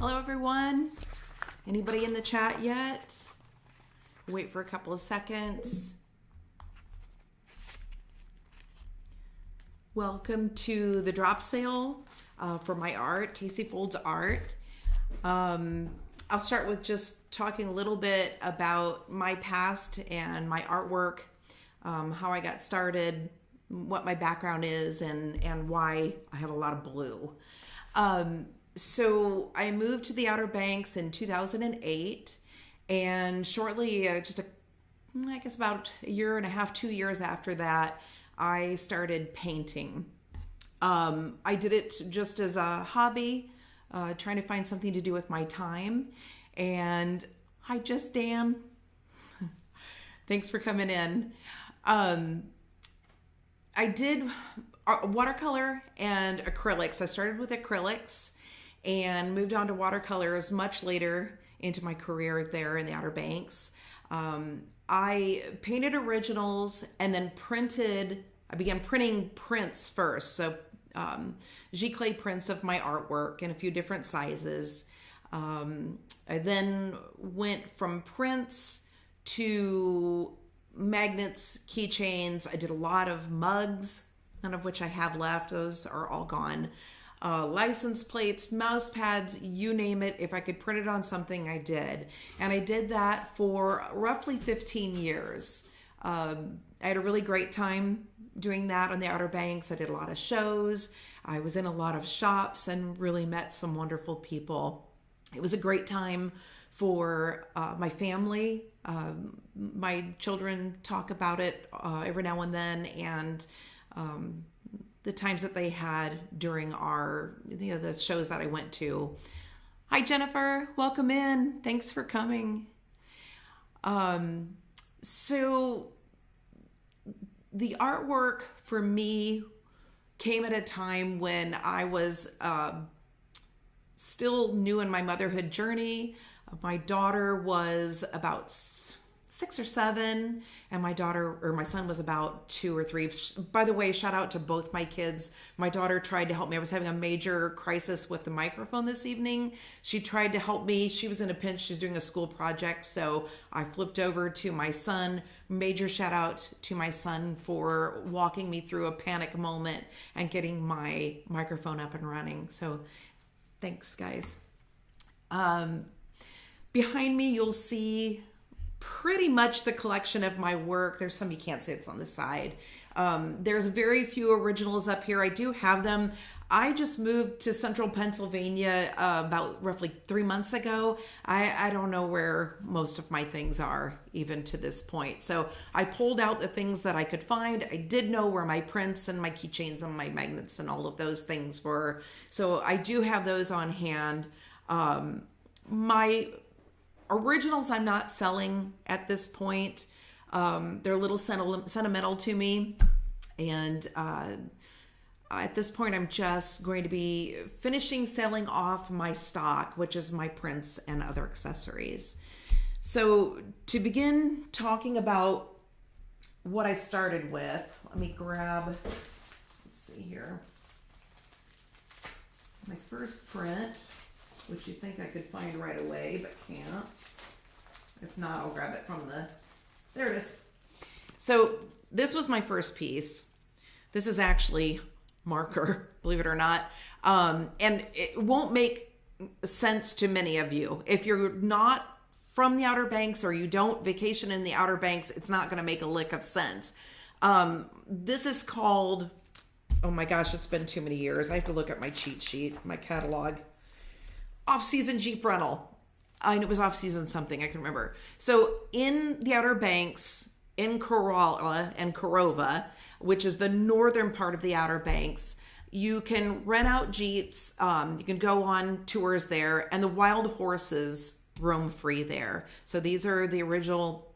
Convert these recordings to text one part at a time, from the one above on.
Hello, everyone. Anybody in the chat yet? Wait for a couple of seconds. Welcome to the drop sale for my art, Casey Folds Art. I'll start with just talking a little bit about my past and my artwork, how I got started, what my background is, and why I have a lot of blue. So I moved to the Outer Banks in 2008, and shortly, I guess about a year and a half, 2 years after that, I started painting. I did it just as a hobby, trying to find something to do with my time. And hi, Just Dan. Thanks for coming in. I did watercolor and acrylics. I started with acrylics and moved on to watercolors much later into my career there in the Outer Banks. I painted originals and then I began printing prints first. So giclée prints of my artwork in a few different sizes. I then went from prints to magnets, keychains. I did a lot of mugs, none of which I have left. Those are all gone. License plates, mouse pads, you name it. If I could print it on something, I did. And I did that for roughly 15 years. I had a really great time doing that on the Outer Banks. I did a lot of shows. I was in a lot of shops and really met some wonderful people. It was a great time for my family. My children talk about it every now and then, and the times that they had during the shows that I went to. Hi, Jennifer. Welcome in. Thanks for coming. So the artwork for me came at a time when I was still new in my motherhood journey. My daughter was about 6 or 7, and my son was about 2 or 3. By the way, shout out to both my kids. My daughter tried to help me. I was having a major crisis with the microphone this evening. She tried to help me. She was in a pinch. She's doing a school project, so I flipped over to my son. Major shout out to my son for walking me through a panic moment and getting my microphone up and running. So thanks, guys. Behind me, you'll see pretty much the collection of my work. There's some you can't see, it's on the side. There's very few originals up here. I do have them. I just moved to central Pennsylvania about roughly 3 months ago. I don't know where most of my things are even to this point. So I pulled out the things that I could find. I did know where my prints and my keychains and my magnets and all of those things were. So I do have those on hand. My originals I'm not selling at this point. They're a little sentimental to me. And at this point, I'm just going to be finishing selling off my stock, which is my prints and other accessories. So to begin talking about what I started with, let me grab, let's see here, my first print, which you think I could find right away, but can't. If not, I'll grab it from there it is. So this was my first piece. This is actually marker, believe it or not. And it won't make sense to many of you. If you're not from the Outer Banks or you don't vacation in the Outer Banks, it's not gonna make a lick of sense. This is called, oh my gosh, it's been too many years. I have to look at my cheat sheet, my catalog. Off-season Jeep rental. And it was off-season something, I can remember. So in the Outer Banks, in Corolla and Corova, which is the northern part of the Outer Banks, you can rent out Jeeps, you can go on tours there, and the wild horses roam free there. So these are the original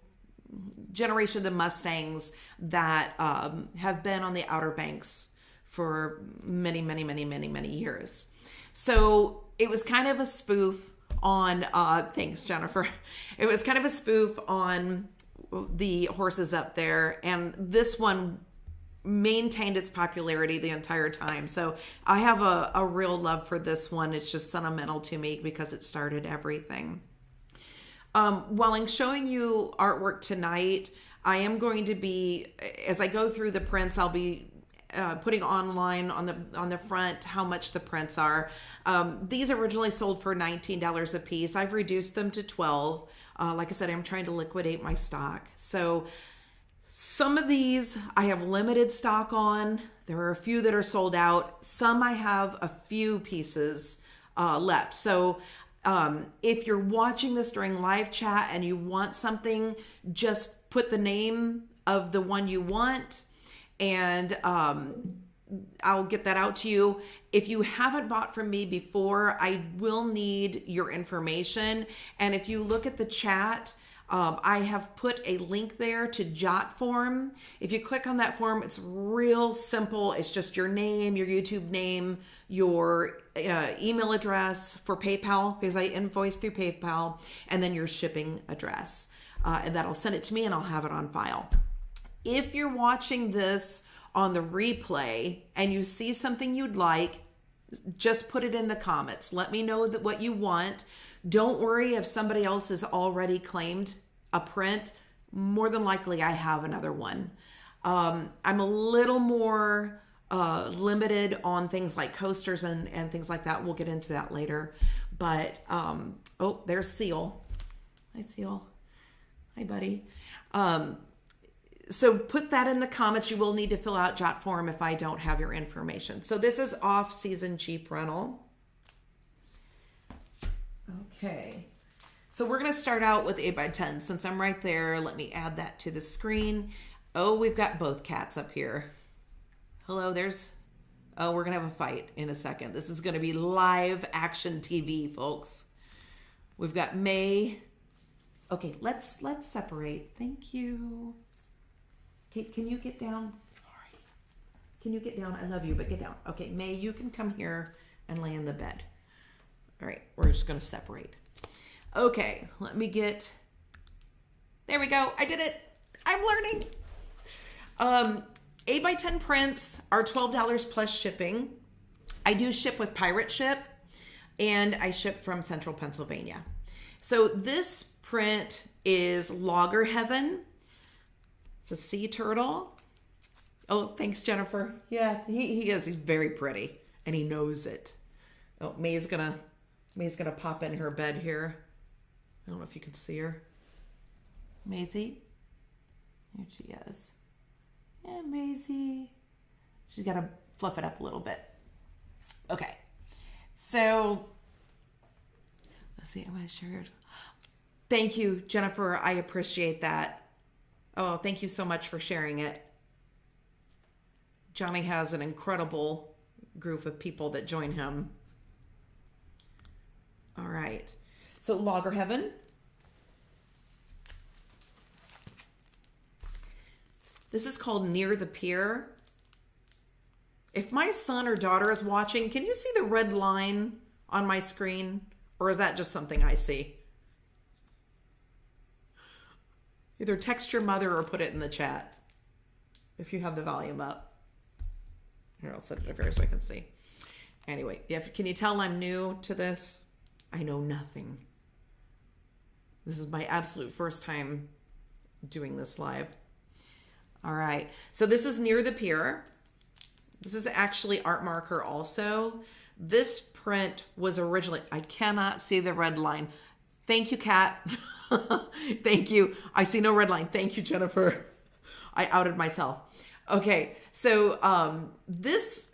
generation of the Mustangs that have been on the Outer Banks for many, many, many, many, many years. So it was kind of a spoof on, thanks, Jennifer. It was kind of a spoof on the horses up there. And this one maintained its popularity the entire time. So I have a real love for this one. It's just sentimental to me because it started everything. While I'm showing you artwork tonight, I am going to be, as I go through the prints, I'll be putting online on the front how much the prints are. These originally sold for $19 a piece. I've reduced them to $12. Like I said, I'm trying to liquidate my stock. So some of these I have limited stock on. There are a few that are sold out. Some I have a few pieces left. So if you're watching this during live chat and you want something, just put the name of the one you want, and I'll get that out to you. If you haven't bought from me before, I will need your information. And if you look at the chat, I have put a link there to Jotform. If you click on that form, it's real simple. It's just your name, your YouTube name, your email address for PayPal, because I invoice through PayPal, and then your shipping address. And that'll send it to me and I'll have it on file. If you're watching this on the replay and you see something you'd like, just put it in the comments. Let me know what you want. Don't worry if somebody else has already claimed a print. More than likely, I have another one. I'm a little more limited on things like coasters and things like that. We'll get into that later. But, oh, there's Seal. Hi, Seal. Hi, buddy. So put that in the comments. You will need to fill out Jotform if I don't have your information. So this is off-season Jeep rental. Okay. So we're going to start out with 8x10. Since I'm right there, let me add that to the screen. Oh, we've got both cats up here. Hello, oh, we're going to have a fight in a second. This is going to be live action TV, folks. We've got May. Okay, let's separate. Thank you. Okay, can you get down? All right. Can you get down? I love you, but get down. Okay, May, you can come here and lay in the bed. All right, we're just going to separate. Okay, let me get... There we go. I did it. I'm learning. 8x10 prints are $12 plus shipping. I do ship with Pirate Ship, and I ship from Central Pennsylvania. So this print is Logger Heaven. It's a sea turtle. Oh, thanks, Jennifer. Yeah, he is. He's very pretty, and he knows it. Oh, May's gonna pop in her bed here. I don't know if you can see her. Maisie. Here she is. Yeah, Maisie. She's got to fluff it up a little bit. Okay. So, let's see. I'm going to share yours. Thank you, Jennifer. I appreciate that. Oh, thank you so much for sharing it. Johnny has an incredible group of people that join him. All right. So Logger Heaven. This is called Near the Pier. If my son or daughter is watching, can you see the red line on my screen? Or is that just something I see? Either text your mother or put it in the chat if you have the volume up. Here, I'll set it up here so I can see. Anyway, can you tell I'm new to this? I know nothing. This is my absolute first time doing this live. All right, so this is Near the Pier. This is actually Art Marker also. This print was originally, I cannot see the red line. Thank you, Kat. Thank you. I see no red line. Thank you, Jennifer. I outed myself. Okay, so this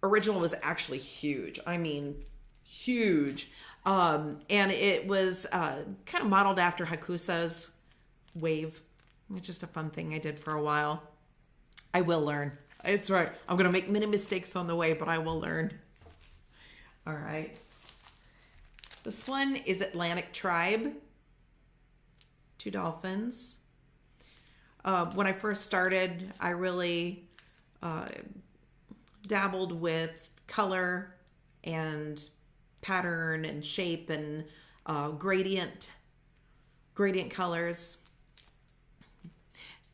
original was actually huge. I mean, huge. And it was kind of modeled after Hakusa's wave. It's just a fun thing I did for a while. I will learn. It's right. I'm going to make many mistakes on the way, but I will learn. All right. This one is Atlantic Tribe. 2 dolphins. When I first started, I really dabbled with color and pattern and shape and gradient colors.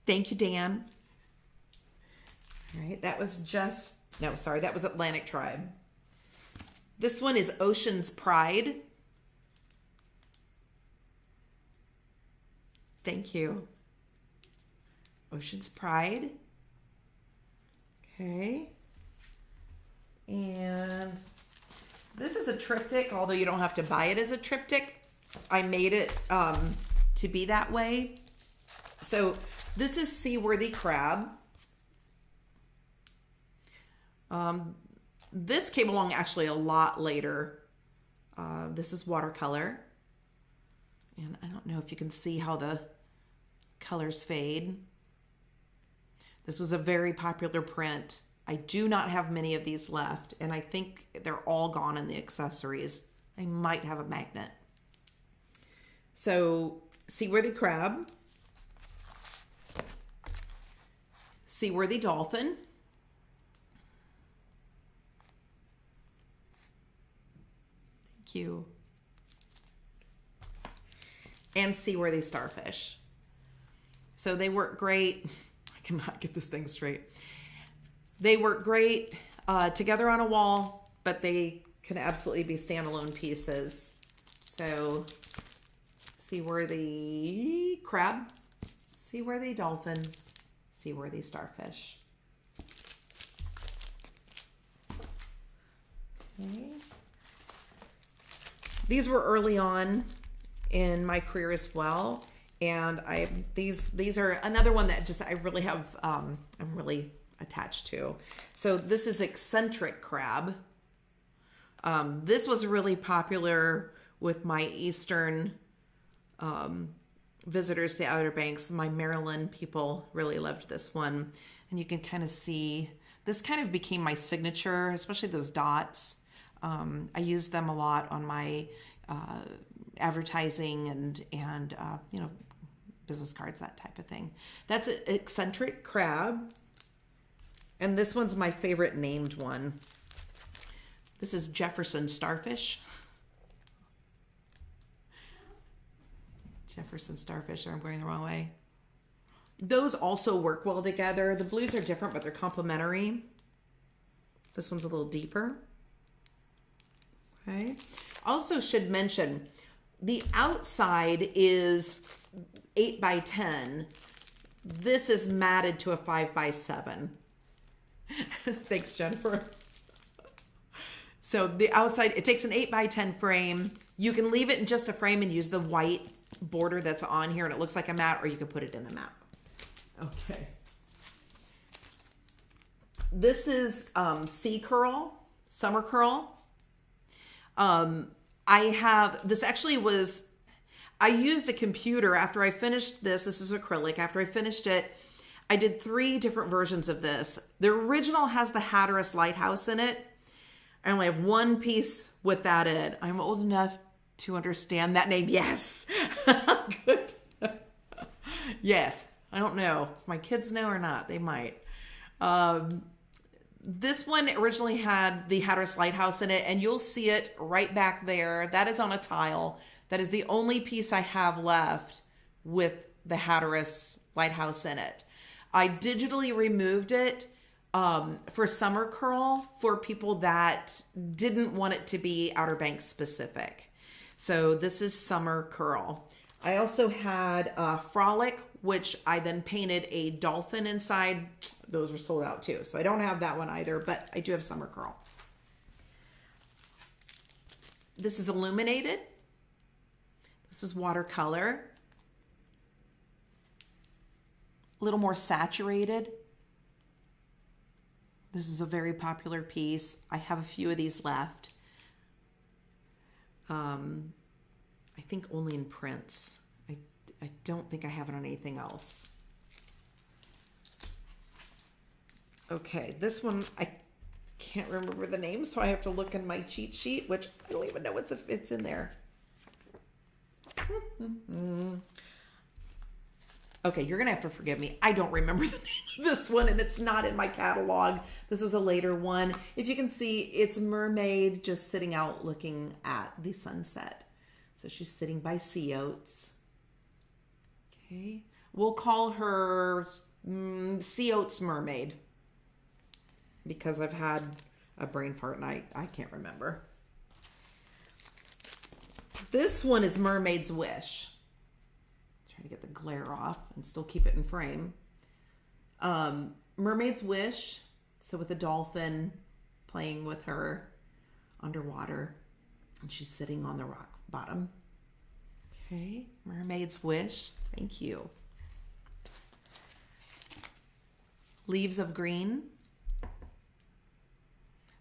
Thank you, Dan. All right, that was just, no, sorry, that was Atlantic Tribe. This one is Ocean's Pride. Thank you. Ocean's Pride. Okay. And this is a triptych, although you don't have to buy it as a triptych. I made it to be that way. So this is Seaworthy Crab. This came along actually a lot later. This is watercolor. And I don't know if you can see how the colors fade. This was a very popular print. I do not have many of these left, and I think they're all gone in the accessories. I might have a magnet. So, Seaworthy Crab, Seaworthy Dolphin, thank you, and Seaworthy Starfish. So they work great. I cannot get this thing straight. They work great together on a wall, but they can absolutely be standalone pieces. So Seaworthy Crab, Seaworthy Dolphin, Seaworthy Starfish. Okay. These were early on in my career as well. And these are another one that just I really have I'm really attached to. So this is Eccentric Crab. This was really popular with my Eastern visitors to the Outer Banks. My Maryland people really loved this one. And you can kind of see, this kind of became my signature, especially those dots. I used them a lot on my advertising and you know, business cards, that type of thing. That's an Eccentric Crab. And this one's my favorite named one. This is Jefferson Starfish. Jefferson Starfish, I'm going the wrong way. Those also work well together. The blues are different, but they're complementary. This one's a little deeper. Okay. Also should mention, the outside is 8 by 10. This is matted to a 5 by 7. Thanks, Jennifer. So the outside, it takes an 8 by 10 frame. You can leave it in just a frame and use the white border that's on here and it looks like a mat, or you can put it in the mat. Okay. This is Sea Curl, Summer Curl. I used a computer after I finished this. This is acrylic. After I finished it, I did 3 different versions of this. The original has the Hatteras Lighthouse in it. I only have one piece with that in. I'm old enough to understand that name. Yes. Good. Yes. I don't know if my kids know or not. They might. This one originally had the Hatteras Lighthouse in it, and you'll see it right back there. That is on a tile. That is the only piece I have left with the Hatteras Lighthouse in it. I digitally removed it for Summer Curl for people that didn't want it to be Outer Banks specific. So this is Summer Curl. I also had Frolic, which I then painted a dolphin inside. Those were sold out too. So I don't have that one either, but I do have Summer Curl. This is Illuminated. This is watercolor. A little more saturated. This is a very popular piece. I have a few of these left. I think only in prints. I don't think I have it on anything else. Okay, this one I can't remember the name, so I have to look in my cheat sheet, which I don't even know if it's in there. Okay, you're gonna have to forgive me. I don't remember the name of this one, and it's not in my catalog. This was a later one. If you can see, it's a mermaid just sitting out looking at the sunset. So she's sitting by sea oats. Okay, we'll call her Sea Oats Mermaid. because I've had a brain fart and I can't remember. This one is Mermaid's Wish. Trying to get the glare off and still keep it in frame. Mermaid's Wish. So with a dolphin playing with her underwater. And she's sitting on the rock bottom. Okay. Mermaid's Wish. Thank you. Leaves of Green.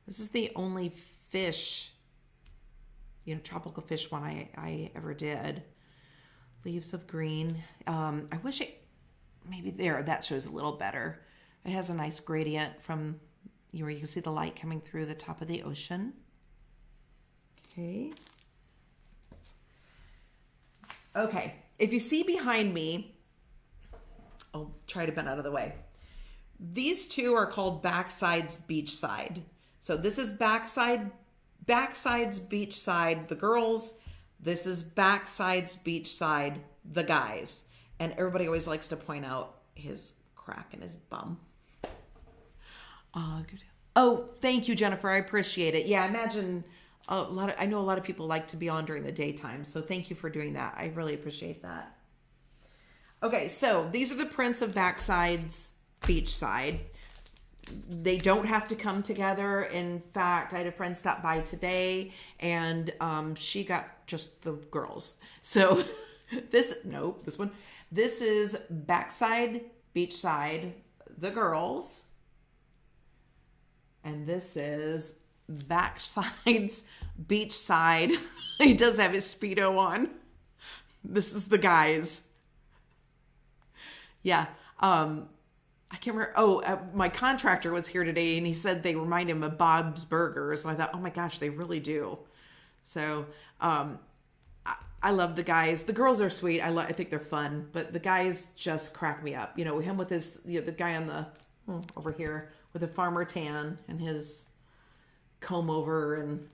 This is the only fish, tropical fish one I ever did. Leaves of Green. I wish maybe that shows a little better. It has a nice gradient from where you can see the light coming through the top of the ocean. Okay. Okay. If you see behind me, I'll try to bend out of the way. These two are called Backsides Beachside. So this is Backsides Beachside, the girls. This is Backsides Beachside, the guys. And everybody always likes to point out his crack in his bum. Oh, thank you, Jennifer. I appreciate it. Yeah, imagine I know a lot of people like to be on during the daytime. So thank you for doing that. I really appreciate that. Okay, so these are the prints of Backsides Beachside. They don't have to come together. In fact, I had a friend stop by today and she got just the girls. So this one. This is Backsides Beachside, the girls. And this is Backsides Beachside. He does have his Speedo on. This is the guys. Yeah. I can't remember. Oh, my contractor was here today and he said they remind him of Bob's Burgers. And I thought, oh my gosh, they really do. So, I love the guys. The girls are sweet. I think they're fun, but the guys just crack me up. Him with his, the guy on the, over here with a farmer tan and his comb over and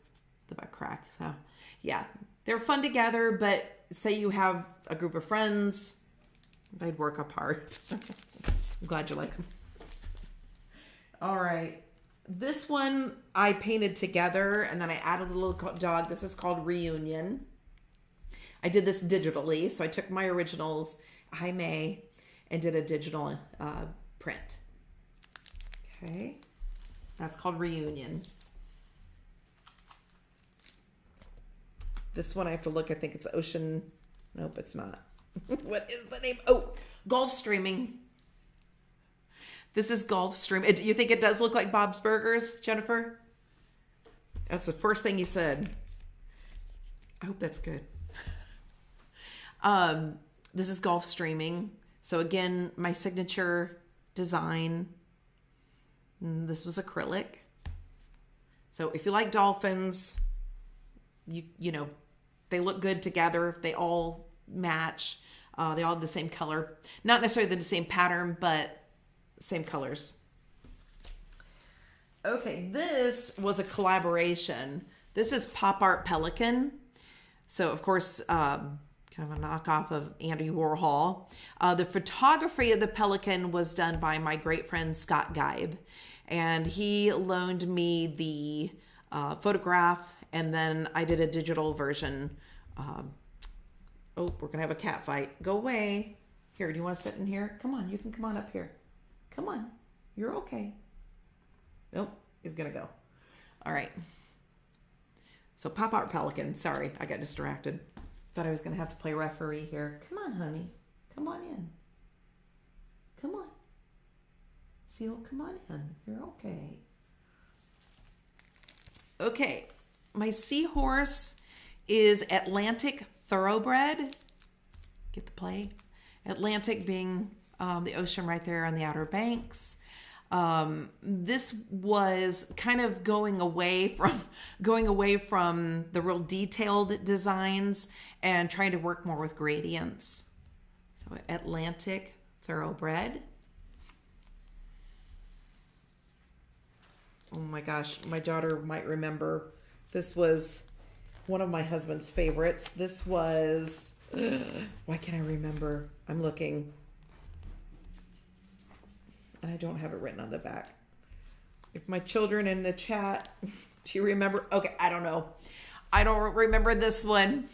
the butt crack. So yeah, they're fun together, but say you have a group of friends, they'd work apart. I'm glad you like them. All right. This one I painted together and then I added a little dog. This is called Reunion. I did this digitally. So I took my originals, Jaime, and did a digital print. Okay. That's called Reunion. This one I have to look. I think it's Ocean. Nope, it's not. What is the name? Oh, Gulf Streaming. This is Gulf Stream. Do you think it does look like Bob's Burgers, Jennifer? That's the first thing you said. I hope that's good. This is Gulf Streaming. So again, my signature design. This was acrylic. So if you like dolphins, you know, they look good together. They all match. They all have the same color. Not necessarily the same pattern, but same colors. Okay, this was a collaboration. This is Pop Art Pelican. So, of course, kind of a knockoff of Andy Warhol. The photography of the pelican was done by my great friend Scott Geib. And he loaned me the photograph, and then I did a digital version. Oh, we're going to have a cat fight. Go away. Here, do you want to sit in here? Come on, you can come on up here. Come on. You're okay. Nope, he's going to go. All right. So Pop Art Pelican. Sorry, I got distracted. Thought I was going to have to play referee here. Come on, honey. Come on in. Come on. Seal, come on in. You're okay. Okay. My seahorse is Atlantic Thoroughbred. Get the play? Atlantic being the ocean right there on the Outer Banks. This was kind of going away from the real detailed designs and trying to work more with gradients. So Atlantic Thoroughbred. Oh my gosh, my daughter might remember. This was one of my husband's favorites. This was, why can't I remember? I'm looking. And I don't have it written on the back. If my children in the chat, do you remember? Okay, I don't know. I don't remember this one.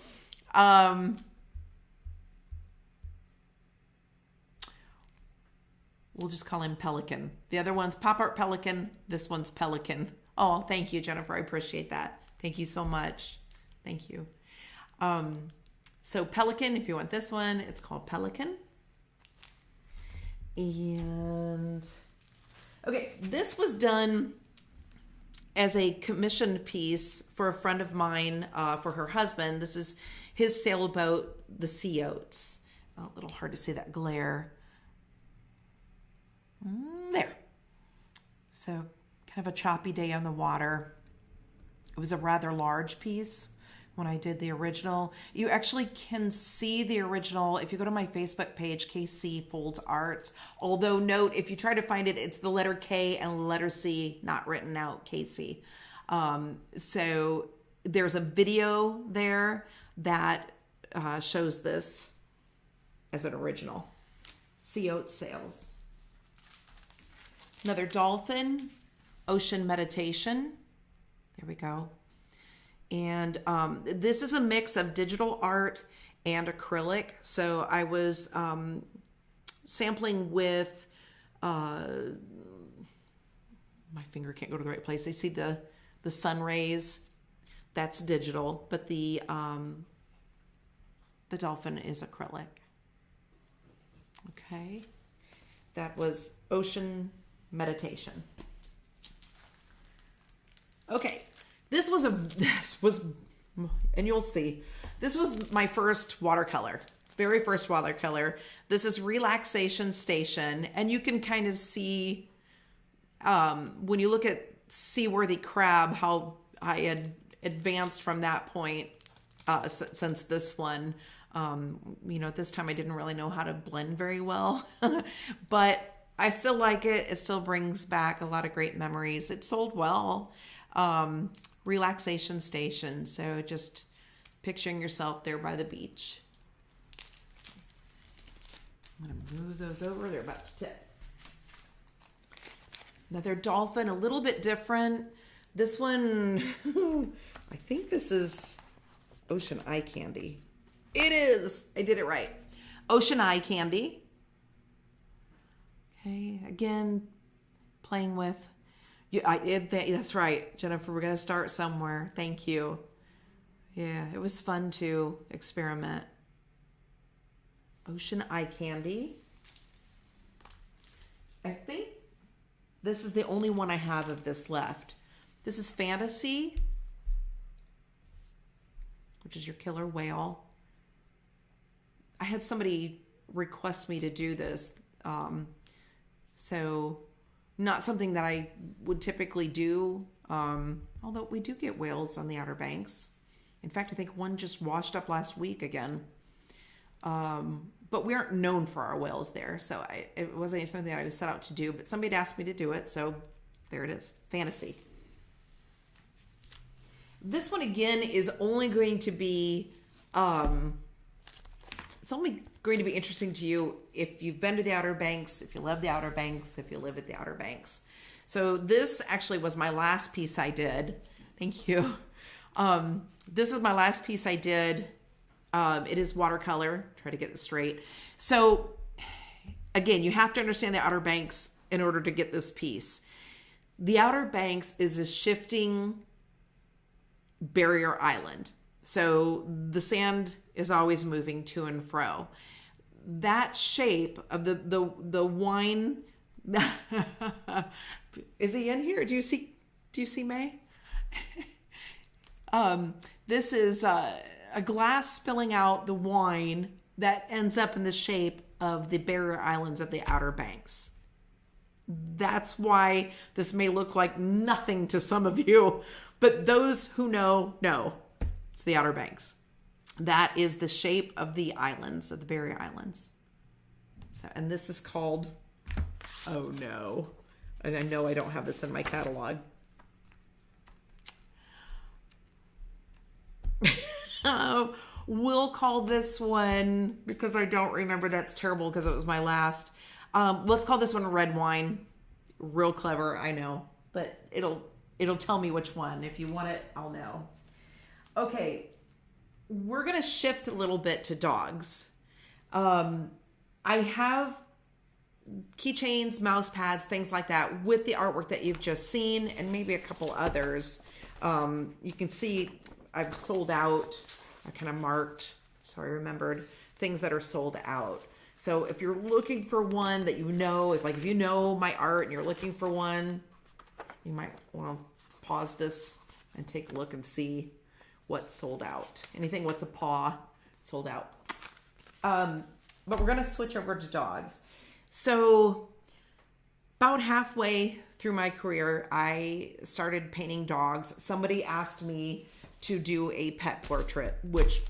We'll just call him Pelican. The other one's Pop Art Pelican. This one's Pelican. Oh, thank you, Jennifer. I appreciate that. Thank you so much. Thank you. So Pelican, if you want this one, it's called Pelican. And okay, this was done as a commissioned piece for a friend of mine, for her husband. This is his sailboat, the Sea Oats. A little hard to see that glare. There. So kind of a choppy day on the water. It was a rather large piece when I did the original. You actually can see the original if you go to my Facebook page, KC Folds Arts. Although note, if you try to find it, it's the letter K and letter C, not written out, KC. So there's a video there that shows this as an original. Sea Oat Sails. Another dolphin, Ocean Meditation. There we go. And this is a mix of digital art and acrylic. So I was sampling with, my finger can't go to the right place. I see the sun rays. That's digital, but the dolphin is acrylic. Okay. That was Ocean Meditation. Okay. This was, and you'll see, this was my first watercolor, very first watercolor. This is Relaxation Station. And you can kind of see, when you look at Seaworthy Crab, how I had advanced from that point, since this one. At this time I didn't really know how to blend very well, but I still like it. It still brings back a lot of great memories. It sold well. Relaxation Station. So just picturing yourself there by the beach. I'm going to move those over. They're about to tip. Another dolphin, a little bit different. This one, I think this is Ocean Eye Candy. It is. I did it right. Ocean Eye Candy. Okay, again, playing with. That's right, Jennifer. We're going to start somewhere. Thank you. Yeah, it was fun to experiment. Ocean Eye Candy. I think this is the only one I have of this left. This is Fantasy, which is your killer whale. I had somebody request me to do this. So not something that I would typically do, although we do get whales on the Outer Banks. In fact, I think one just washed up last week again. But we aren't known for our whales there, so it wasn't something that I set out to do, but somebody had asked me to do it, so there it is. Fantasy. This one, again, is only going to be... it's only going to be interesting to you if you've been to the Outer Banks, if you love the Outer Banks, if you live at the Outer Banks. So this actually was my last piece I did. Thank you. This is my last piece I did. It is watercolor. Try to get this straight. So again, you have to understand the Outer Banks in order to get this piece. The Outer Banks is a shifting barrier island. So the sand is always moving to and fro. That shape of the wine. Is he in here? Do you see May? This is a glass spilling out the wine that ends up in the shape of the barrier islands of the Outer Banks. That's why this may look like nothing to some of you, but those who know. It's the Outer Banks. That is the shape of the islands, of the barrier islands. So, and this is called, oh no. And I know I don't have this in my catalog. We'll call this one, because I don't remember, that's terrible because it was my last. Let's call this one Red Wine. Real clever, I know. but it'll tell me which one. If you want it, I'll know. Okay, we're gonna shift a little bit to dogs. I have keychains, mouse pads, things like that with the artwork that you've just seen, and maybe a couple others. You can see I've sold out. I kind of marked, so I remembered things that are sold out. So if you're looking for one that you know, if you know my art and you're looking for one, you might want to pause this and take a look and see what's sold out. Anything with the paw sold out. But we're going to switch over to dogs. So about halfway through my career, I started painting dogs. Somebody asked me to do a pet portrait, which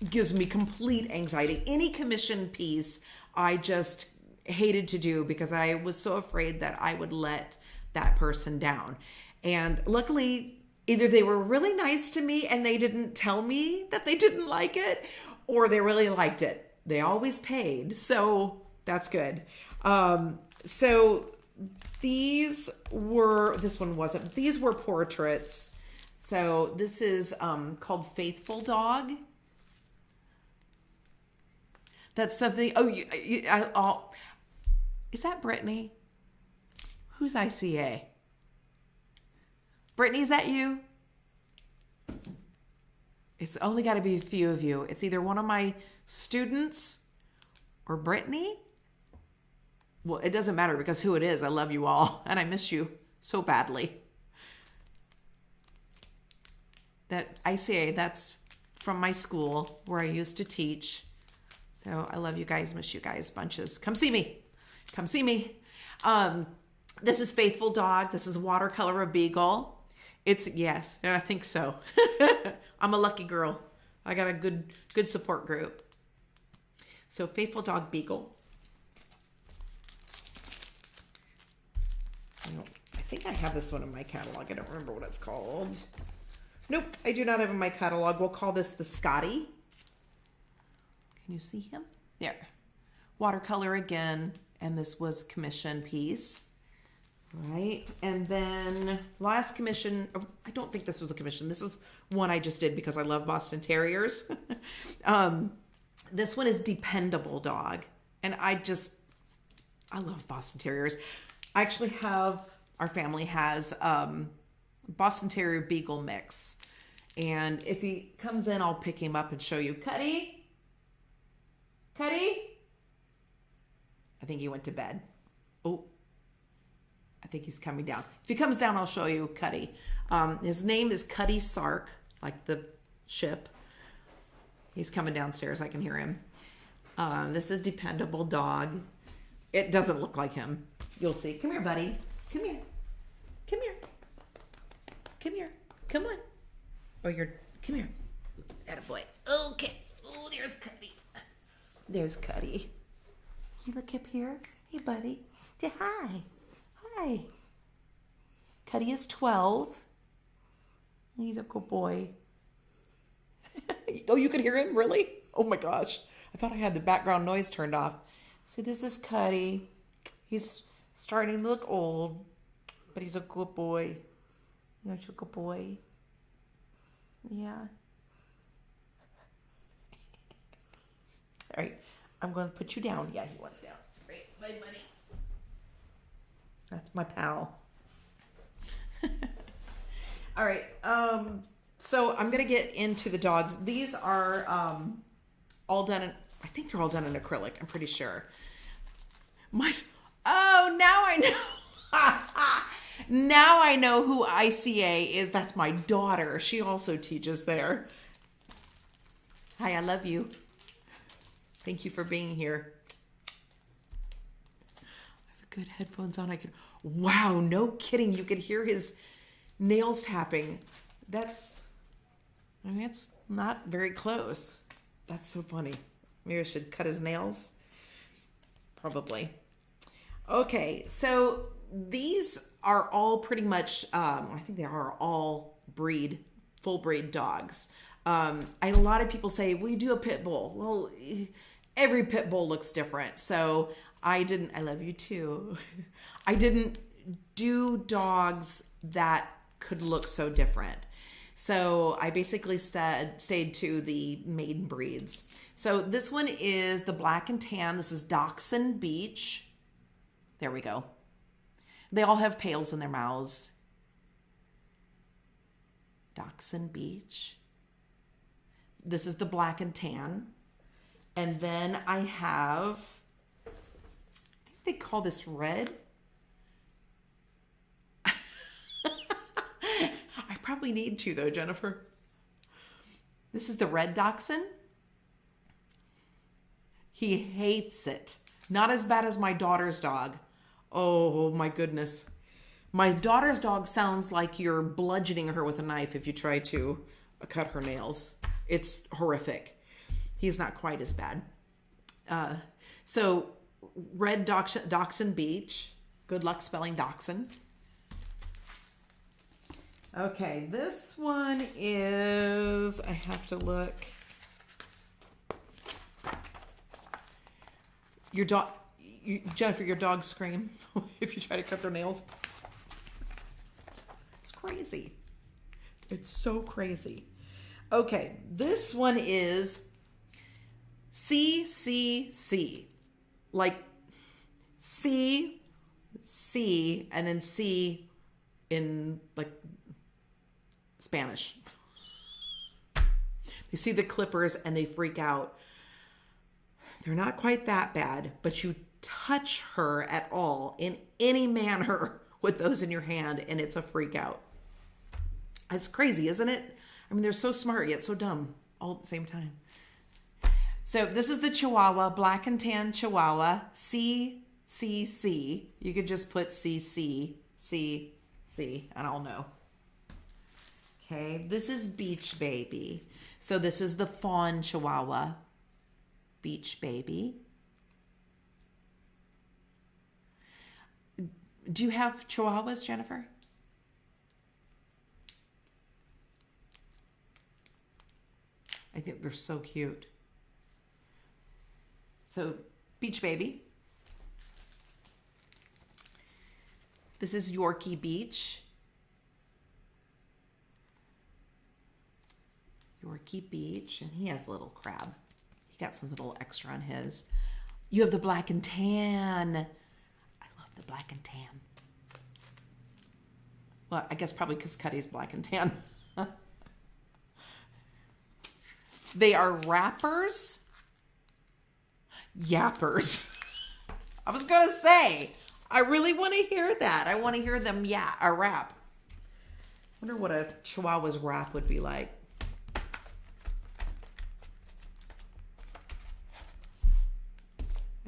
gives me complete anxiety. Any commission piece I just hated to do because I was so afraid that I would let that person down. And luckily, either they were really nice to me and they didn't tell me that they didn't like it, or they really liked it. They always paid, so that's good. So these were portraits. So this is called Faithful Dog. That's something. Is that Brittany? Who's ICA? Brittany, is that you? It's only got to be a few of you. It's either one of my students or Brittany. Well, it doesn't matter because who it is, I love you all and I miss you so badly. That ICA, that's from my school where I used to teach. So I love you guys, miss you guys bunches. Come see me. Come see me. This is Faithful Dog. This is watercolor of Beagle. Yes, I think so. I'm a lucky girl. I got a good support group. So Faithful Dog Beagle. I think I have this one in my catalog. I don't remember what it's called. Nope, I do not have in my catalog. We'll call this the Scotty. Can you see him? There. Watercolor again, and this was commission piece. Right, and then last commission, I don't think this was a commission. This is one I just did because I love Boston Terriers. This one is Dependable Dog, and I love Boston Terriers. I actually our family has Boston Terrier Beagle mix, and if he comes in, I'll pick him up and show you. Cuddy? I think he went to bed. Oh. I think he's coming down. If he comes down, I'll show you Cuddy. His name is Cuddy Sark, like the ship. He's coming downstairs. I can hear him. This is Dependable Dog. It doesn't look like him. You'll see. Come here, buddy. Come here. Come here. Come here. Come on. Come here. Attaboy. Okay. Oh, there's Cuddy. There's Cuddy. You look up here. Hey, buddy. Say hi. Hi. Cuddy is 12. He's a good boy. Oh, you could hear him? Really? Oh my gosh. I thought I had the background noise turned off. So this is Cuddy. He's starting to look old, but he's a good boy. You're a good boy. Yeah. All right. I'm going to put you down. Yeah, he wants down. Right. Bye, buddy. That's my pal. All right. So I'm going to get into the dogs. These are all done I think they're all done in acrylic. I'm pretty sure. Now I know. Now I know who ICA is. That's my daughter. She also teaches there. Hi, I love you. Thank you for being here. Good headphones on. Wow, no kidding. You could hear his nails tapping. It's not very close. That's so funny. Maybe I should cut his nails. Probably. Okay, so these are all pretty much, I think they are all full breed dogs. A lot of people say, we do a pit bull. Well, every pit bull looks different. So I love you too. I didn't do dogs that could look so different. So I basically stayed to the maiden breeds. So this one is the black and tan. This is Dachshund Beach. There we go. They all have pails in their mouths. Dachshund Beach. This is the black and tan. And then I have, I think they call this red. I probably need to though, Jennifer. This is the red dachshund. He hates it. Not as bad as my daughter's dog. Oh my goodness. My daughter's dog sounds like you're bludgeoning her with a knife if you try to cut her nails. It's horrific. He's not quite as bad. So red Dachshund Beach. Good luck spelling dachshund. Okay, this one is, I have to look. Your dog, Jennifer, your dogs scream if you try to cut their nails. It's crazy. It's so crazy. Okay, this one is CCC. Like C, and then C in like Spanish. They see the clippers and they freak out. They're not quite that bad, but you touch her at all in any manner with those in your hand and it's a freak out. It's crazy, isn't it? I mean, they're so smart yet so dumb all at the same time. So this is the Chihuahua, black and tan Chihuahua, CCC. You could just put CC, and I'll know. Okay, this is Beach Baby. So this is the fawn Chihuahua, Beach Baby. Do you have Chihuahuas, Jennifer? I think they're so cute. So, Beach Baby. This is Yorkie Beach. Yorkie Beach, and he has a little crab. He got some little extra on his. You have the black and tan. I love the black and tan. Well, I guess probably because Cuddy's black and tan. They are wrappers. Yappers. I was going to say, I really want to hear that. I want to hear them rap. I wonder what a Chihuahua's rap would be like. I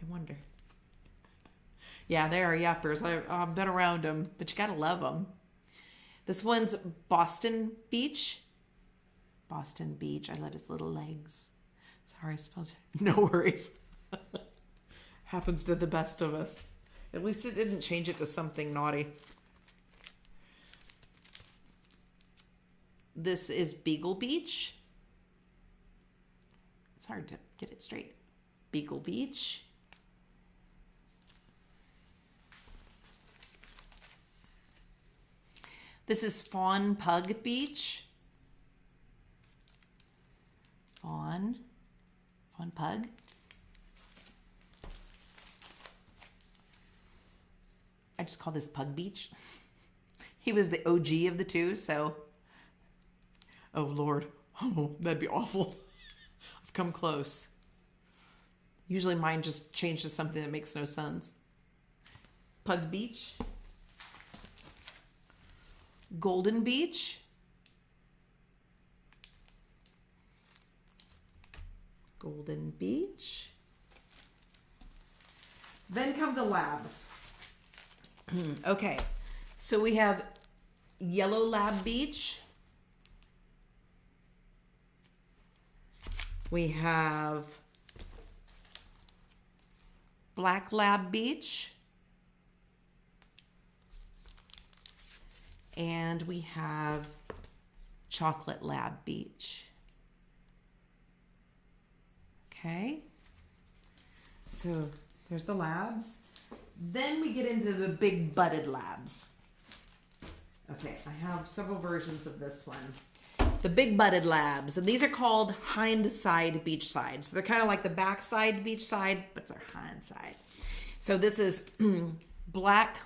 wonder. Yeah, they are yappers. I've been around them, but you got to love them. This one's Boston Beach. Boston Beach. I love his little legs. Sorry, I spelled it. No worries. Happens to the best of us. At least it didn't change it to something naughty. This is Beagle Beach. It's hard to get it straight. Beagle Beach. This is Fawn Pug Beach. Fawn Pug. I just call this Pug Beach. He was the OG of the two, so. Oh, Lord. Oh, that'd be awful. I've come close. Usually mine just changed to something that makes no sense. Pug Beach. Golden Beach. Golden Beach. Then come the labs. Okay, so we have Yellow Lab Beach. We have Black Lab Beach. And we have Chocolate Lab Beach. Okay, so there's the labs. Then we get into the big butted labs. Okay, I have several versions of this one. The big butted labs, and these are called hind side beach sides. So they're kind of like the back side beach side, but they're hind side. So this is black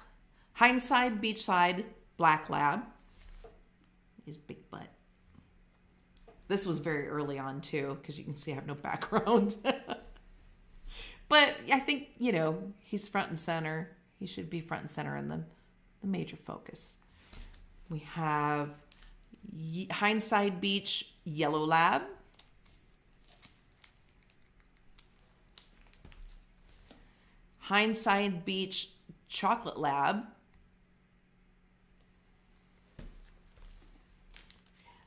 hind side beach side black lab. He's big butt. This was very early on too, because you can see I have no background. But I think, you know, he's front and center. He should be front and center in the major focus. We have Hindside Beach Yellow Lab. Hindside Beach Chocolate Lab.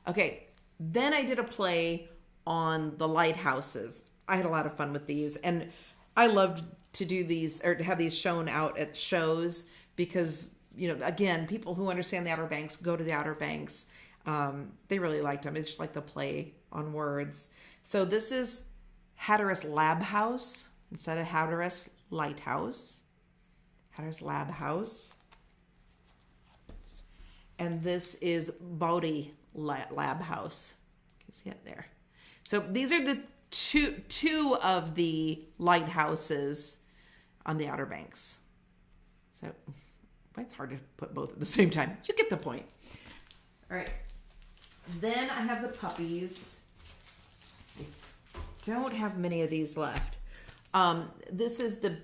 Okay, then I did a play on the lighthouses. I had a lot of fun with these, and I loved to do these, or to have these shown out at shows, because, you know, again, people who understand the Outer Banks go to the Outer Banks. They really liked them. It's just like the play on words. So this is Hatteras Lab House instead of Hatteras Lighthouse. Hatteras Lab House. And this is Bodie Lab House. You can see it there. So these are the two of the lighthouses on the Outer Banks. So it's hard to put both at the same time. You get the point. All right. Then I have the puppies. I don't have many of these left. This is the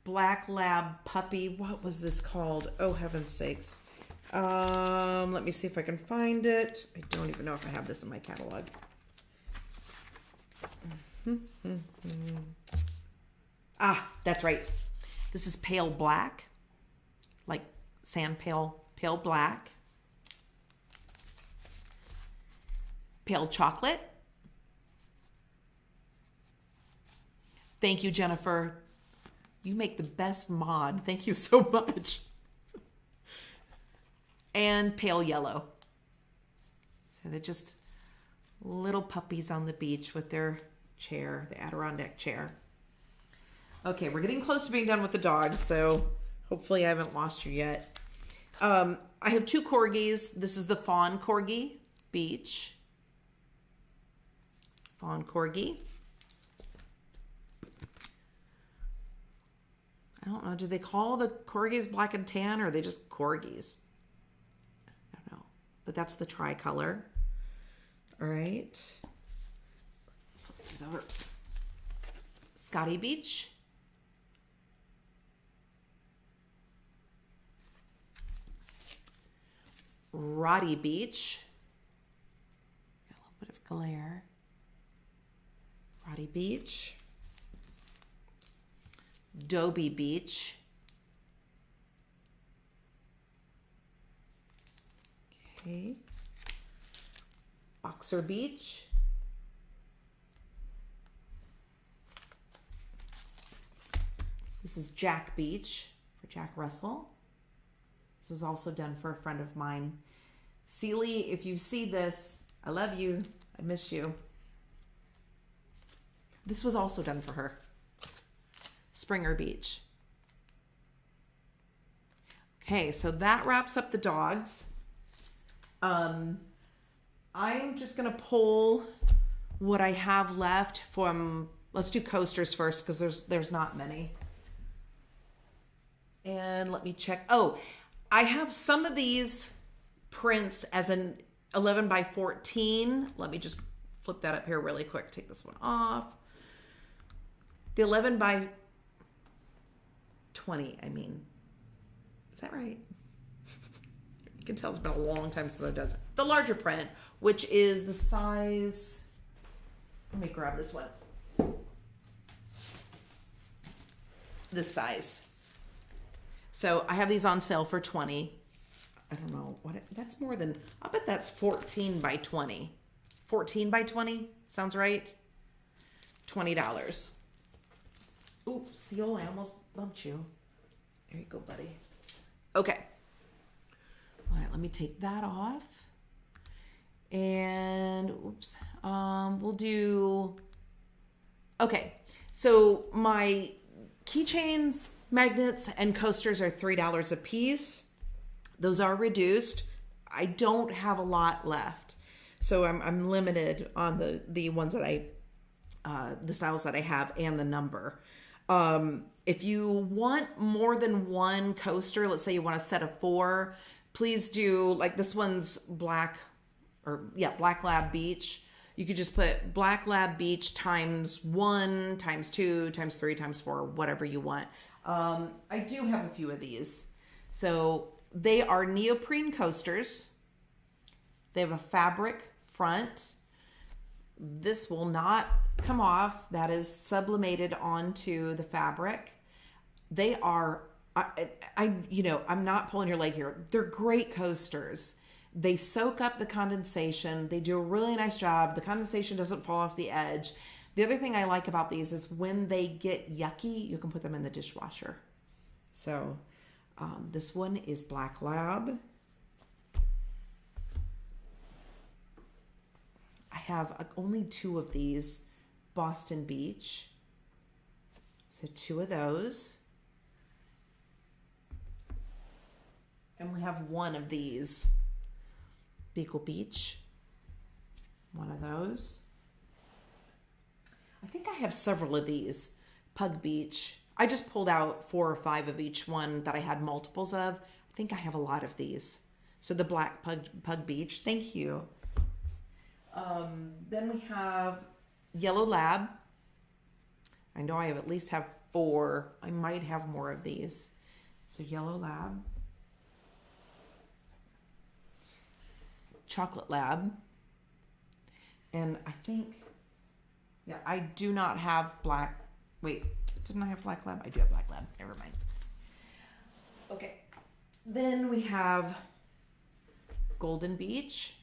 Black Lab puppy. What was this called? Oh, heaven's sakes. Let me see if I can find it. I don't even know if I have this in my catalog. Ah, that's right. This is Pale Black. Like sand pale black. Pale Chocolate. Thank you, Jennifer. You make the best mod. Thank you so much. And Pale Yellow. So they're just little puppies on the beach with their chair, the Adirondack chair. Okay, we're getting close to being done with the dogs, so hopefully I haven't lost you yet. I have two corgis. This is the Fawn Corgi Beach. Fawn Corgi. I don't know. Do they call the corgis black and tan, or are they just corgis? I don't know. But that's the tricolor. All right. Flip these over. Scotty Beach. Roddy Beach. Got a little bit of glare. Roddy Beach. Dobie Beach. Okay. Boxer Beach. This is Jack Beach for Jack Russell. This was also done for a friend of mine. Celie, if you see this, I love you. I miss you. This was also done for her. Springer Beach. Okay, so that wraps up the dogs. I'm just gonna pull what I have left from, let's do coasters first, because there's not many. And let me check. Oh, I have some of these prints as an 11 by 14. Let me just flip that up here really quick. Take this one off. The 11 by 20, I mean. Is that right? You can tell it's been a long time since I've done it. The larger print, which is the size. Let me grab this one. This size. So I have these on sale for 20. I don't know what that's more than, I bet that's 14 by 20. 14 by 20 sounds right. $20. Ooh, Seal, I almost bumped you. There you go, buddy. Okay. All right, let me take that off. And oops, we'll do, okay. So my keychains, magnets, and coasters are $3 a piece. Those are reduced. I don't have a lot left. So I'm limited on the ones that the styles that I have and the number. If you want more than one coaster, let's say you want a set of 4, please do, like this one's Black Lab Beach. You could just put Black Lab Beach times 1, times 2, times 3, times 4, whatever you want. I do have a few of these. So they are neoprene coasters. They have a fabric front. This will not come off. That is sublimated onto the fabric. They are, I'm not pulling your leg here. They're great coasters. They soak up the condensation. They do a really nice job. The condensation doesn't fall off the edge. The other thing I like about these is when they get yucky, you can put them in the dishwasher. So this one is Black Lab. I have only 2 of these. Boston Beach. So 2 of those. And we have 1 of these. Beagle Beach. 1 of those. I think I have several of these. Pug Beach. I just pulled out 4 or 5 of each one that I had multiples of. I think I have a lot of these. So the Black Pug Beach. Thank you. Then we have Yellow Lab. I know I have at least have 4. I might have more of these. So Yellow Lab. Chocolate Lab. And I think, yeah, I do not have Black. Wait, didn't I have Black Lab? I do have Black Lab. Never mind. Okay. Then we have Golden Beach.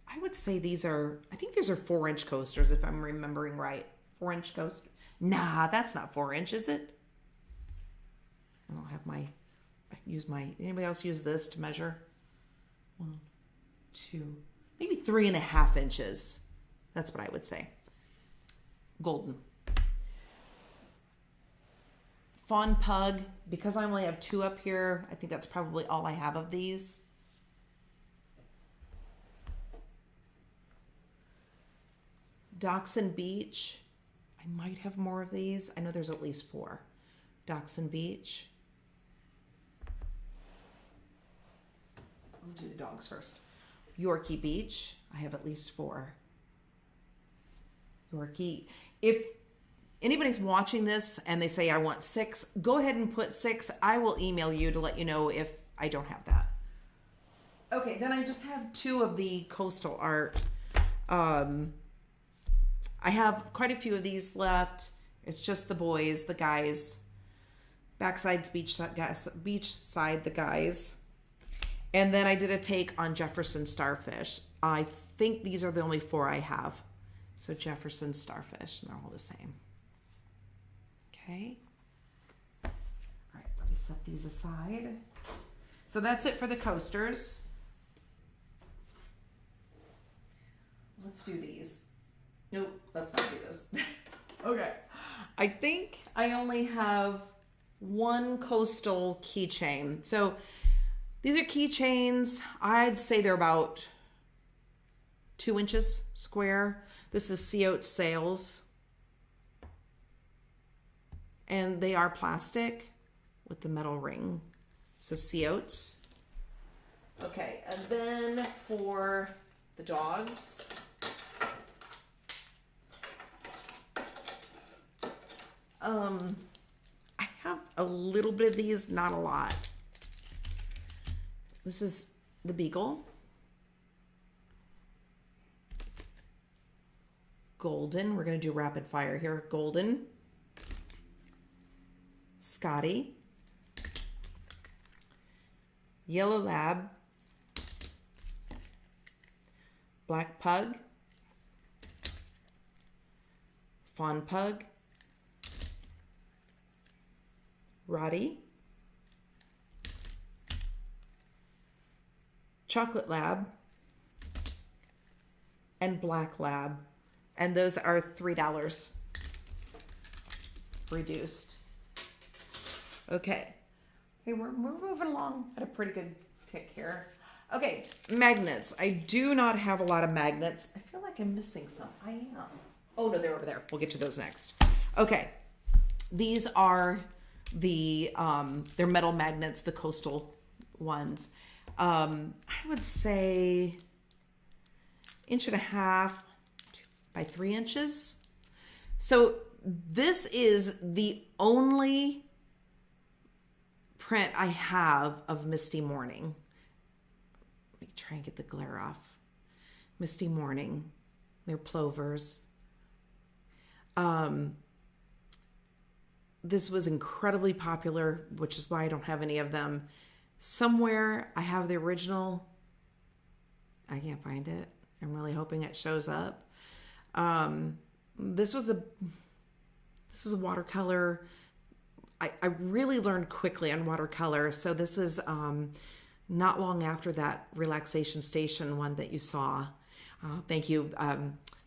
I would say these are 4-inch coasters if I'm remembering right. 4-inch coaster. Nah, that's not 4-inch, is it? I don't have I can use anybody else use this to measure? 1, 2, maybe 3.5 inches. That's what I would say. Golden. Fawn Pug, because I only have 2 up here, I think that's probably all I have of these. Dachshund Beach. I might have more of these. I know there's at least 4. Dachshund Beach. We'll do the dogs first. Yorkie Beach. I have at least 4. Yorkie. If anybody's watching this and they say I want 6, go ahead and put 6. I will email you to let you know if I don't have that. Okay, then I just have 2 of the coastal art. I have quite a few of these left. It's just the boys, the guys. Backside's beach side, the guys. And then I did a take on Jefferson Starfish. I think these are the only 4 I have. So Jefferson Starfish, and they're all the same. Okay. All right, let me set these aside. So that's it for the coasters. Let's do these. Nope, let's not do those. Okay. I think I only have 1 coastal keychain. So these are keychains. I'd say they're about 2 inches square. This is Sea Oats Sails. And they are plastic with the metal ring. So Sea Oats. Okay, and then for the dogs. I have a little bit of these, not a lot. This is the Beagle. Golden. We're going to do rapid fire here. Golden. Scotty. Yellow Lab. Black Pug. Fawn Pug. Roddy. Chocolate Lab. And Black Lab. And those are $3 reduced. Okay. Hey, we're moving along at a pretty good tick here. Okay, magnets. I do not have a lot of magnets. I feel like I'm missing some. I am. Oh no, they're over there. We'll get to those next. Okay, these are they're metal magnets, the coastal ones. I would say 1.5 by 3 inches. So this is the only print I have of Misty Morning. Let me try and get the glare off. Misty Morning. They're plovers. This was incredibly popular, which is why I don't have any of them. Somewhere I have the original. I can't find it. I'm really hoping it shows up. This was a watercolor. I really learned quickly on watercolor. So this is not long after that Relaxation Station one that you saw. Thank you.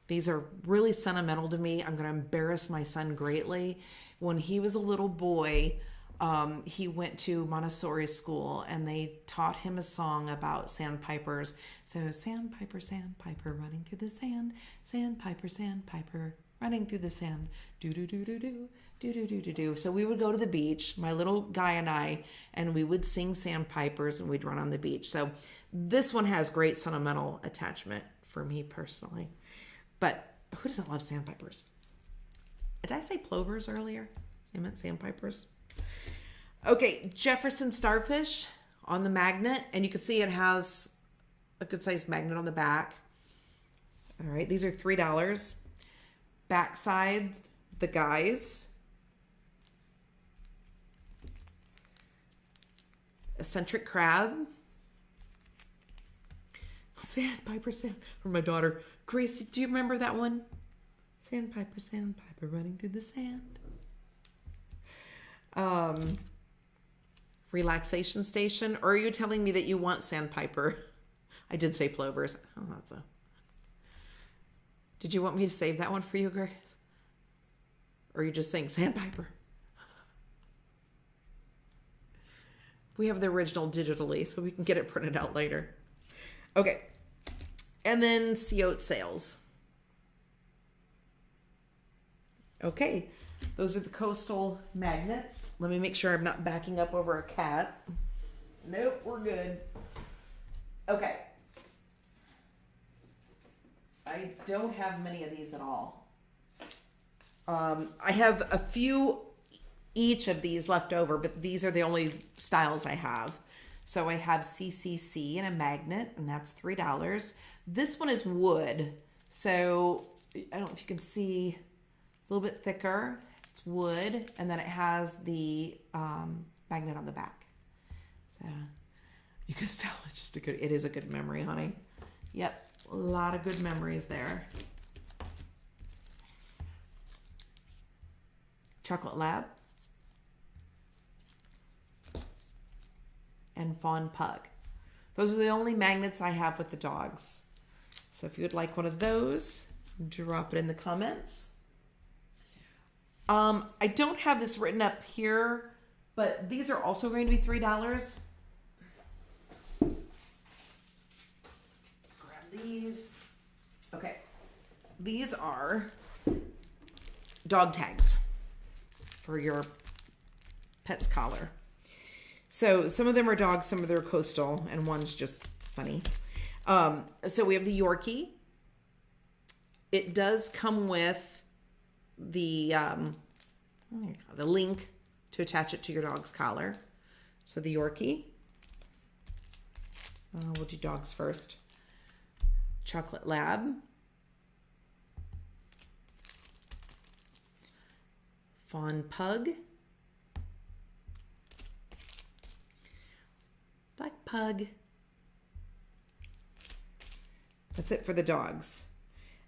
These are really sentimental to me. I'm going to embarrass my son greatly. When he was a little boy, he went to Montessori school and they taught him a song about sandpipers. So sandpiper, sandpiper, running through the sand. Sandpiper, sandpiper, running through the sand. Do do do do do do do do do do. So we would go to the beach, my little guy and we would sing sandpipers and we'd run on the beach. So this one has great sentimental attachment for me personally. But who doesn't love sandpipers? Did I say plovers earlier? I meant sandpipers. Okay, Jefferson Starfish on the magnet. And you can see it has a good sized magnet on the back. All right, these are $3. Backside, the guys. Eccentric Crab. Sandpiper, sand. For my daughter. Gracie, do you remember that one? Sandpiper, sandpiper, running through the sand. Relaxation Station. Or are you telling me that you want sandpiper? I did say plovers. Oh, that's a... Did you want me to save that one for you, Grace? Or are you just saying sandpiper? We have the original digitally, so we can get it printed out later. Okay. And then Sea Oat Sails. Okay. Those are the coastal magnets. Let me make sure I'm not backing up over a cat. Nope, we're good. Okay. I don't have many of these at all. I have a few each of these left over, but these are the only styles I have. So I have CCC and a magnet, and that's $3. This one is wood. So I don't know if you can see, a little bit thicker. It's wood, and then it has the magnet on the back. So you can tell it's just it is a good memory, honey. Yep. A lot of good memories there. Chocolate Lab. And Fawn Pug. Those are the only magnets I have with the dogs. So if you would like one of those, drop it in the comments. I don't have this written up here, but these are also going to be $3. These. Okay. These are dog tags for your pet's collar. So some of them are dogs, some of them are coastal, and one's just funny. So we have the Yorkie. It does come with the link to attach it to your dog's collar. So the Yorkie. We'll do dogs first. Chocolate Lab. Fawn Pug. Black Pug. That's it for the dogs.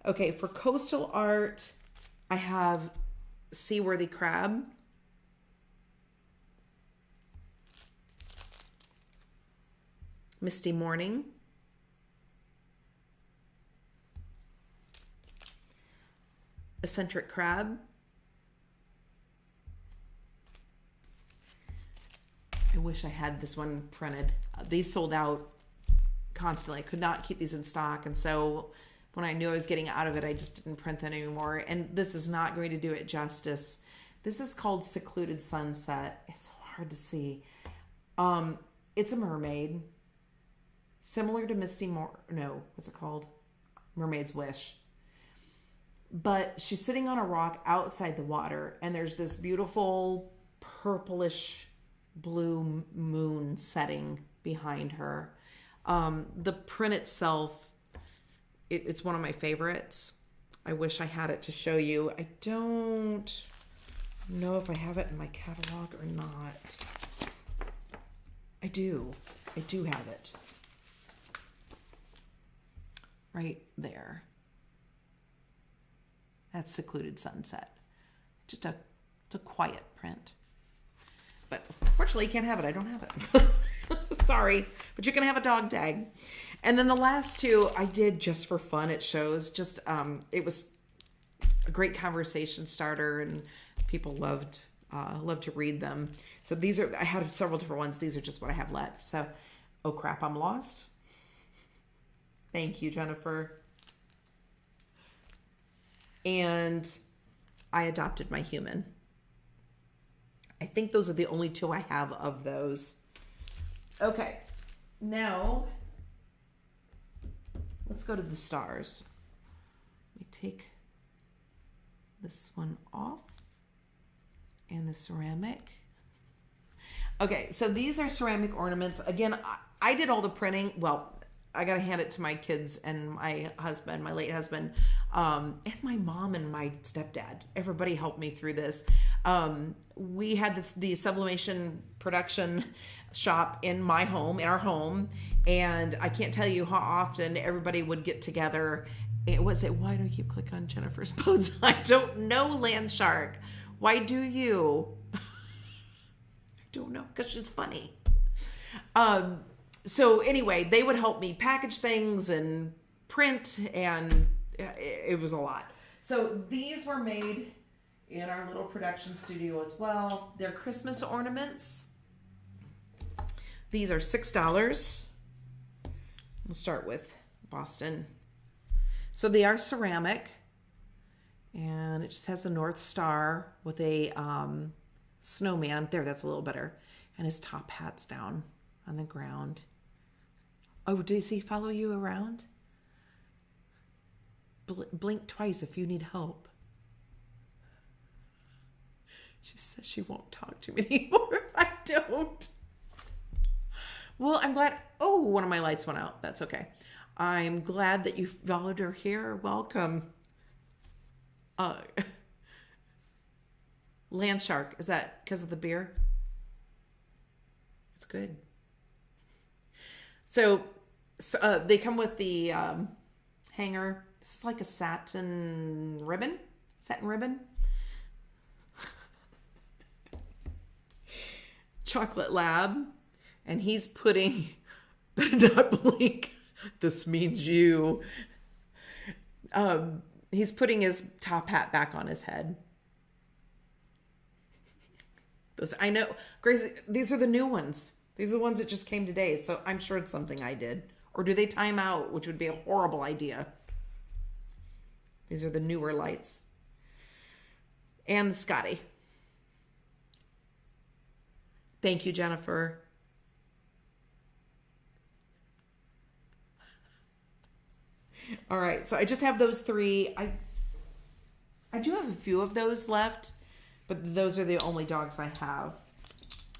Okay, for coastal art, I have Seaworthy Crab. Misty Morning. Eccentric Crab. I wish I had this one printed. These sold out constantly. I could not keep these in stock. And so when I knew I was getting out of it, I just didn't print them anymore. And this is not going to do it justice. This is called Secluded Sunset. It's so hard to see. It's a mermaid. Similar to what's it called? Mermaid's Wish. But she's sitting on a rock outside the water, and there's this beautiful purplish blue moon setting behind her. The print itself, it's one of my favorites. I wish I had it to show you. I don't know if I have it in my catalog or not. I do have it. Right there. That's Secluded Sunset. It's a quiet print. But fortunately, you can't have it. I don't have it. Sorry, but you can have a dog tag. And then the last two I did just for fun. It shows it was a great conversation starter, and people loved to read them. So I had several different ones. These are just what I have left. So, oh crap, I'm lost. Thank you, Jennifer. And I adopted my human. I think those are the only two I have of those. Okay, now let's go to the stars. Let me take this one off and the ceramic. Okay, so these are ceramic ornaments. Again, I did all the printing. Well, I got to hand it to my kids and my husband, my late husband, and my mom and my stepdad. Everybody helped me through this. We had the sublimation production shop in our home, and I can't tell you how often everybody would get together. Why do I keep clicking on Jennifer's pose? I don't know, Land Shark. Why do you? I don't know, because she's funny. So anyway, they would help me package things and print, and it was a lot. So these were made in our little production studio as well. They're Christmas ornaments. These are $6. We'll start with Boston. So they are ceramic, and it just has a North Star with a snowman. There, that's a little better. And his top hat's down on the ground. Oh, does he follow you around? Blink twice if you need help. She says she won't talk to me anymore if I don't. Well, I'm glad. Oh, one of my lights went out. That's okay. I'm glad that you followed her here. Welcome. Land Shark. Is that because of the beer? It's good. So they come with the hanger. This is like a satin ribbon. Chocolate Lab. And he's putting, better not blink, this means you. He's putting his top hat back on his head. I know, Grace, these are the new ones. These are the ones that just came today, so I'm sure it's something I did. Or do they time out, which would be a horrible idea. These are the newer lights. And the Scotty. Thank you, Jennifer. All right, so I just have those three. I do have a few of those left, but those are the only dogs I have.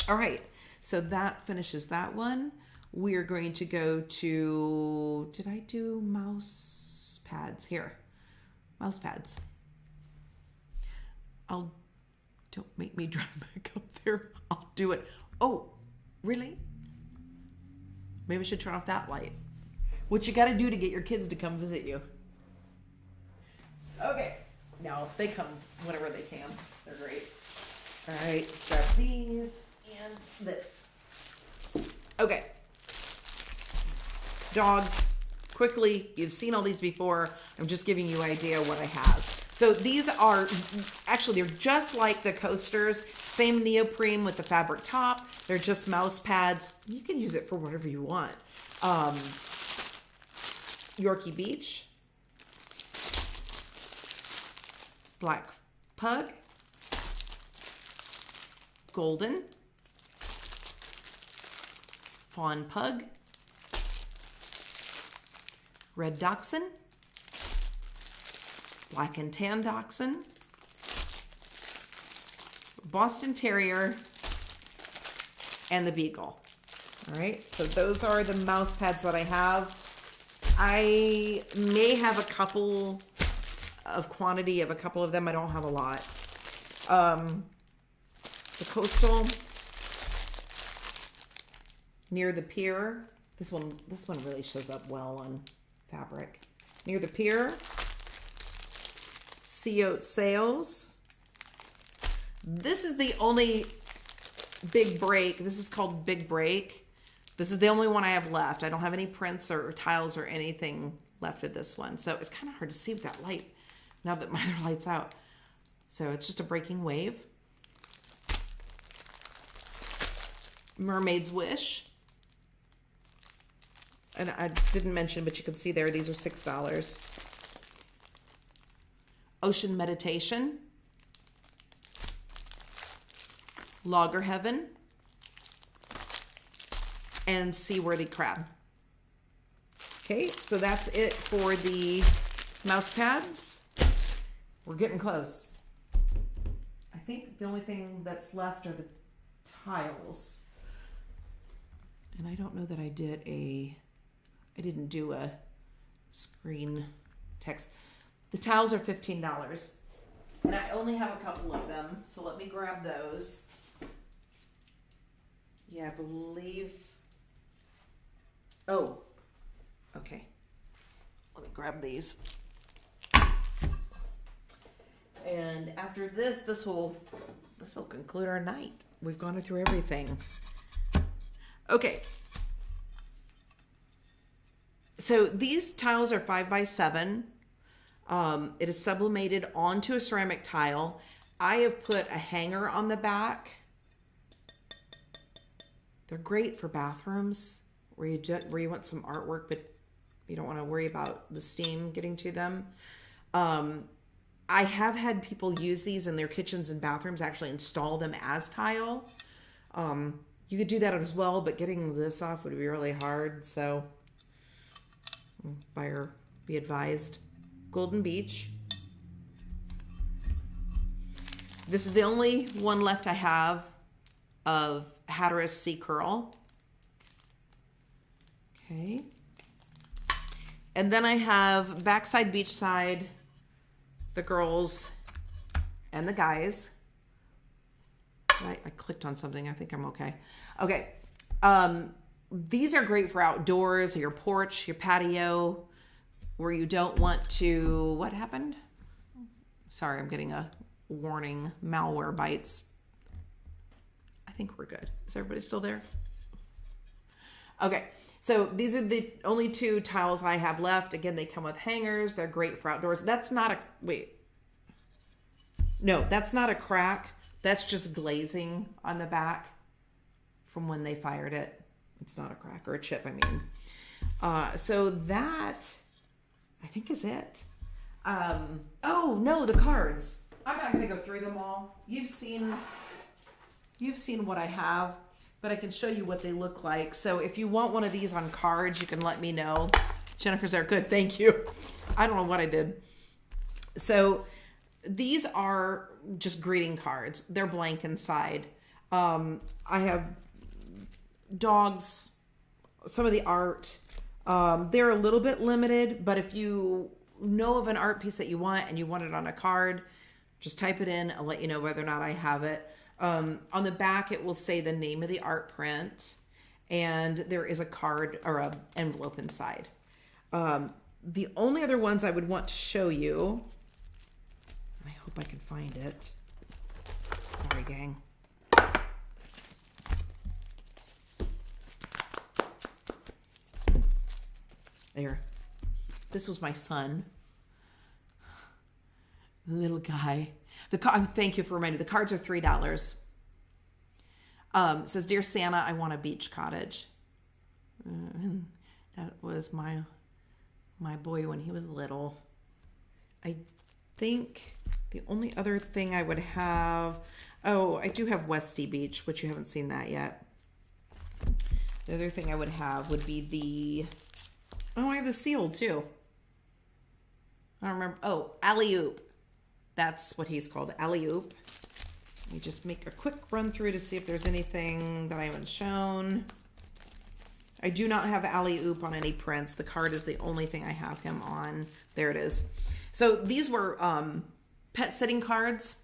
All right, so that finishes that one. We are going to go to, did I do mouse pads? Here, mouse pads. Don't make me drive back up there. I'll do it. Oh, really? Maybe I should turn off that light. What you got to do to get your kids to come visit you. Okay. No, they come whenever they can. They're great. All right, let's grab these and this. Okay. Dogs, quickly, you've seen all these before. I'm just giving you an idea what I have. So these are, actually, they're just like the coasters. Same neoprene with the fabric top. They're just mouse pads. You can use it for whatever you want. Yorkie Beach, Black Pug, Golden, Fawn Pug, Red Dachshund, Black and Tan Dachshund, Boston Terrier, and the Beagle. All right, so those are the mouse pads that I have. I may have a couple of quantity of a couple of them. I don't have a lot. The Coastal, Near the Pier. This one really shows up well on fabric. Near the Pier, Sea Oat Sails. This is the only big break. This is called Big Break. This is the only one I have left. I don't have any prints or tiles or anything left of this one. So it's kind of hard to see with that light now that my other light's out. So it's just a breaking wave. Mermaid's Wish. And I didn't mention, but you can see there, these are $6. Ocean Meditation. Logger Heaven. And Seaworthy Crab. Okay, so that's it for the mouse pads. We're getting close. I think the only thing that's left are the tiles. And I don't know that I didn't do a screen text. The tiles are $15. And I only have a couple of them, so let me grab those. Yeah, I believe... Oh, okay. Let me grab these. And after this will conclude our night. We've gone through everything. Okay. So these tiles are 5x7. It is sublimated onto a ceramic tile. I have put a hanger on the back. They're great for bathrooms where you want some artwork, but you don't want to worry about the steam getting to them. I have had people use these in their kitchens and bathrooms, actually install them as tile. You could do that as well, but getting this off would be really hard. So buyer be advised. Golden Beach. This is the only one left I have of Hatteras Sea Curl. Okay. And then I have backside, beachside, the girls and the guys. I clicked on something. I think I'm okay. Okay. These are great for outdoors, your porch, your patio, where you don't want to... What happened? Sorry, I'm getting a warning. Malware bites. I think we're good. Is everybody still there? Okay. So these are the only two tiles I have left. Again, they come with hangers. They're great for outdoors. That's not a... Wait. No, that's not a crack. That's just glazing on the back from when they fired it. It's not a crack or a chip, I mean. So that, I think, is it. Oh, no, the cards. I'm not going to go through them all. You've seen what I have, but I can show you what they look like. So if you want one of these on cards, you can let me know. Jennifer's there. Good, thank you. I don't know what I did. So these are just greeting cards. They're blank inside. I have dogs, some of the art. They're a little bit limited, but if you know of an art piece that you want and you want it on a card, just type it in. I'll let you know whether or not I have it. On the back, it will say the name of the art print, and there is a card or an envelope inside. The only other ones I would want to show you, I hope I can find it. Sorry, gang. There. This was my son. Little guy. Thank you for reminding me. The cards are $3. It says, "Dear Santa, I want a beach cottage." That was my my boy when he was little. I think the only other thing I would have, oh, I do have Westy Beach, which you haven't seen that yet. The other thing I would have would be I have the seal too. I don't remember. Oh, Alley Oop. That's what he's called, Alley Oop. Let me just make a quick run through to see if there's anything that I haven't shown. I do not have Alley Oop on any prints. The card is the only thing I have him on. There it is. So these were pet sitting cards.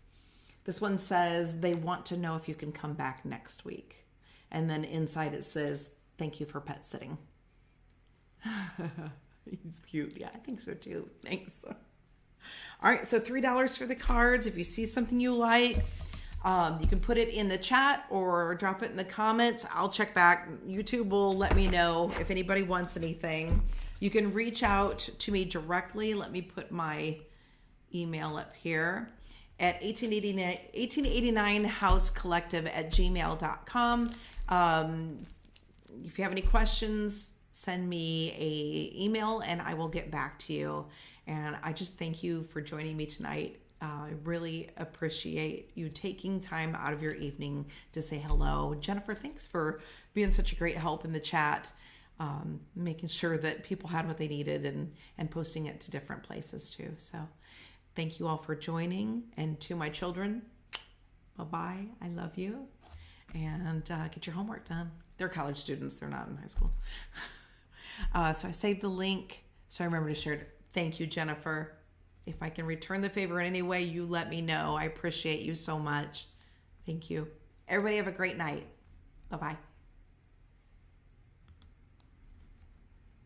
This one says they want to know if you can come back next week. And then inside it says, thank you for pet sitting. He's cute. Yeah, I think so too. Thanks. All right, so $3 for the cards. If you see something you like, you can put it in the chat or drop it in the comments. I'll check back. YouTube will let me know if anybody wants anything. You can reach out to me directly. Let me put my email up here at 1889housecollective@gmail.com. If you have any questions, send me a email and I will get back to you. And I just thank you for joining me tonight. I really appreciate you taking time out of your evening to say hello. Jennifer, thanks for being such a great help in the chat, making sure that people had what they needed and posting it to different places too. So thank you all for joining. And to my children, bye-bye. I love you. And get your homework done. They're college students. They're not in high school. So I saved the link. So I remember to share it. Thank you, Jennifer. If I can return the favor in any way, you let me know. I appreciate you so much. Thank you. Everybody have a great night. Bye-bye.